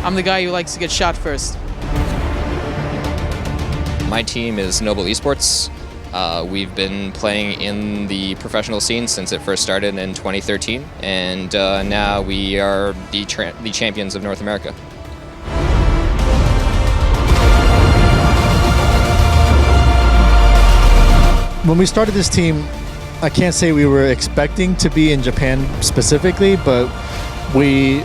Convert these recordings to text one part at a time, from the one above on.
I'm the guy who likes to get shot first. My team is Noble eSports. We've been playing in the professional scene since it first started in 2013, and now we are the champions of North America. When we started this team, I can't say we were expecting to be in Japan specifically, but we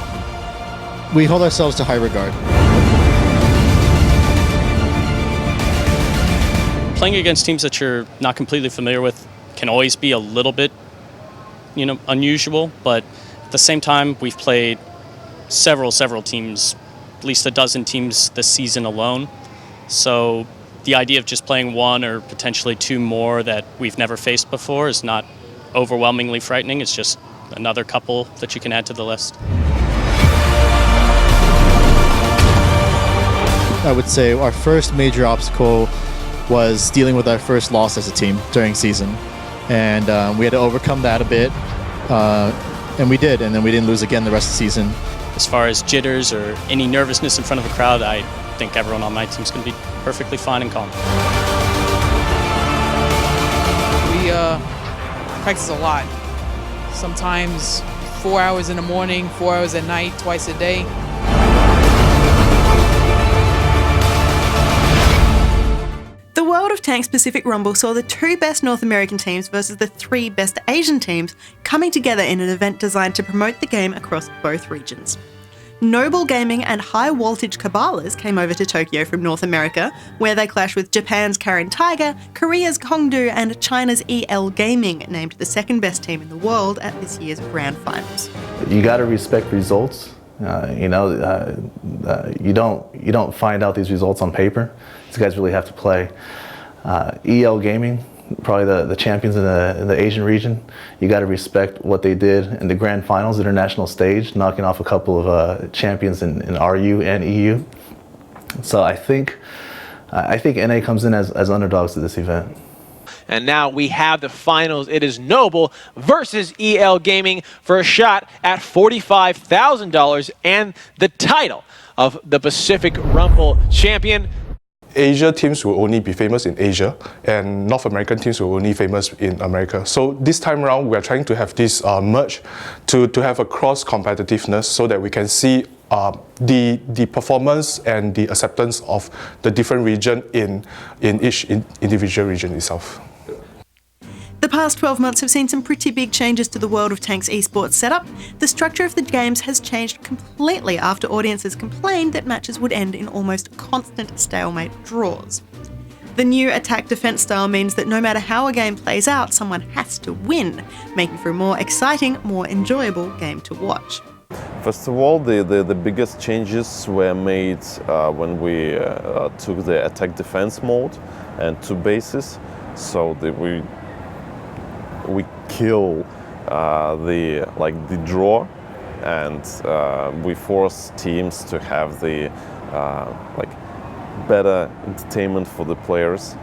hold ourselves to high regard. Playing against teams that you're not completely familiar with can always be a little bit, unusual, but at the same time, we've played several teams, at least a dozen teams this season alone. So the idea of just playing one or potentially two more that we've never faced before is not overwhelmingly frightening. It's just another couple that you can add to the list. I would say our first major obstacle was dealing with our first loss as a team during season. And we had to overcome that a bit, and we did, and then we didn't lose again the rest of the season. As far as jitters or any nervousness in front of a crowd, I think everyone on my team is going to be perfectly fine and calm. We practice a lot. Sometimes 4 hours in the morning, 4 hours at night, twice a day. The World of Tanks Pacific Rumble saw the 2 best North American teams versus the 3 best Asian teams coming together in an event designed to promote the game across both regions. Noble Gaming and High Voltage Cabalas came over to Tokyo from North America, where they clashed with Japan's Karen Tiger, Korea's Hongdu, and China's EL Gaming, named the second best team in the world at this year's Grand Finals. You got to respect results. You don't find out these results on paper. These guys really have to play. EL Gaming, probably the champions in the Asian region. You got to respect what they did in the Grand Finals, international stage, knocking off a couple of champions in RU and EU. So I think NA comes in as underdogs to this event. And now we have the finals. It is Noble versus EL Gaming for a shot at $45,000 and the title of the Pacific Rumble champion. Asia teams will only be famous in Asia, and North American teams will only famous in America. So this time around, we are trying to have this merge to have a cross competitiveness so that we can see the performance and the acceptance of the different region in each individual region itself. The past 12 months have seen some pretty big changes to the World of Tanks esports setup. The structure of the games has changed completely after audiences complained that matches would end in almost constant stalemate draws. The new attack-defense style means that no matter how a game plays out, someone has to win, making for a more exciting, more enjoyable game to watch. First of all, the biggest changes were made when we took the attack-defense mode and 2 bases, so that we kill the draw, and we force teams to have the better entertainment for the players.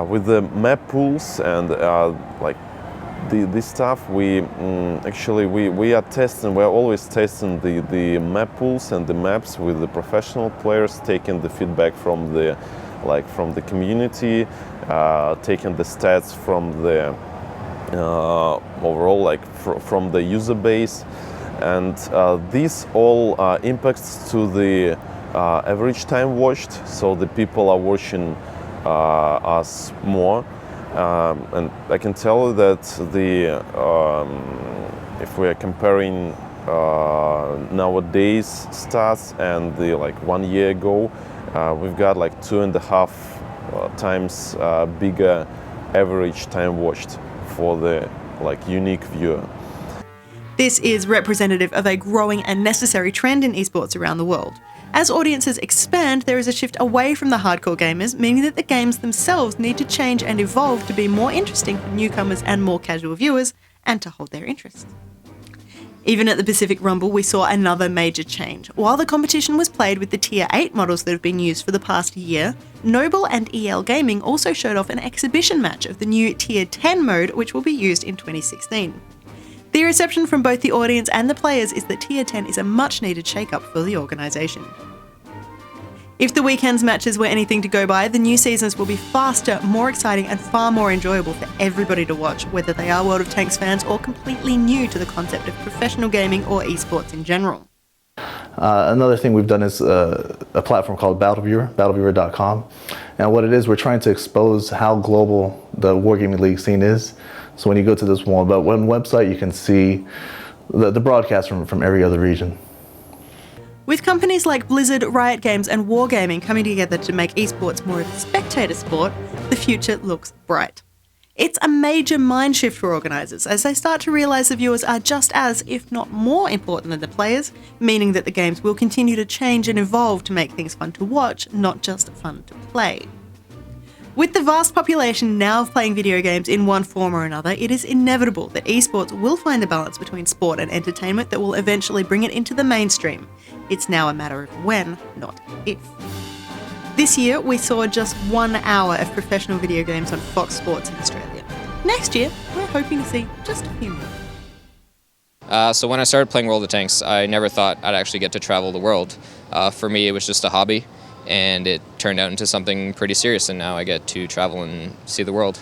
With the map pools and this stuff, we are testing. We are always testing the map pools and the maps with the professional players, taking the feedback from the community, taking the stats from the overall from the user base, and this all impacts to the average time watched, so the people are watching us more, and I can tell you that if we are comparing nowadays stats and the 1 year ago, we've got 2.5 times bigger average time watched for the unique viewer. This is representative of a growing and necessary trend in esports around the world. As audiences expand, there is a shift away from the hardcore gamers, meaning that the games themselves need to change and evolve to be more interesting for newcomers and more casual viewers, and to hold their interest. Even at the Pacific Rumble, we saw another major change. While the competition was played with the Tier 8 models that have been used for the past year, Noble and EL Gaming also showed off an exhibition match of the new Tier 10 mode, which will be used in 2016. The reception from both the audience and the players is that Tier 10 is a much needed shake-up for the organisation. If the weekend's matches were anything to go by, the new seasons will be faster, more exciting and far more enjoyable for everybody to watch, whether they are World of Tanks fans or completely new to the concept of professional gaming or esports in general. Another thing we've done is a platform called BattleViewer, battleviewer.com. And what it is, we're trying to expose how global the Wargaming League scene is. So when you go to this one website, you can see the broadcast from every other region. With companies like Blizzard, Riot Games and Wargaming coming together to make esports more of a spectator sport, the future looks bright. It's a major mind shift for organisers as they start to realise the viewers are just as, if not more important than the players, meaning that the games will continue to change and evolve to make things fun to watch, not just fun to play. With the vast population now playing video games in one form or another, it is inevitable that esports will find a balance between sport and entertainment that will eventually bring it into the mainstream. It's now a matter of when, not if. This year, we saw just 1 hour of professional video games on Fox Sports in Australia. Next year, we're hoping to see just a few more. So when I started playing World of Tanks, I never thought I'd actually get to travel the world. For me, it was just a hobby, and it turned out into something pretty serious, and now I get to travel and see the world.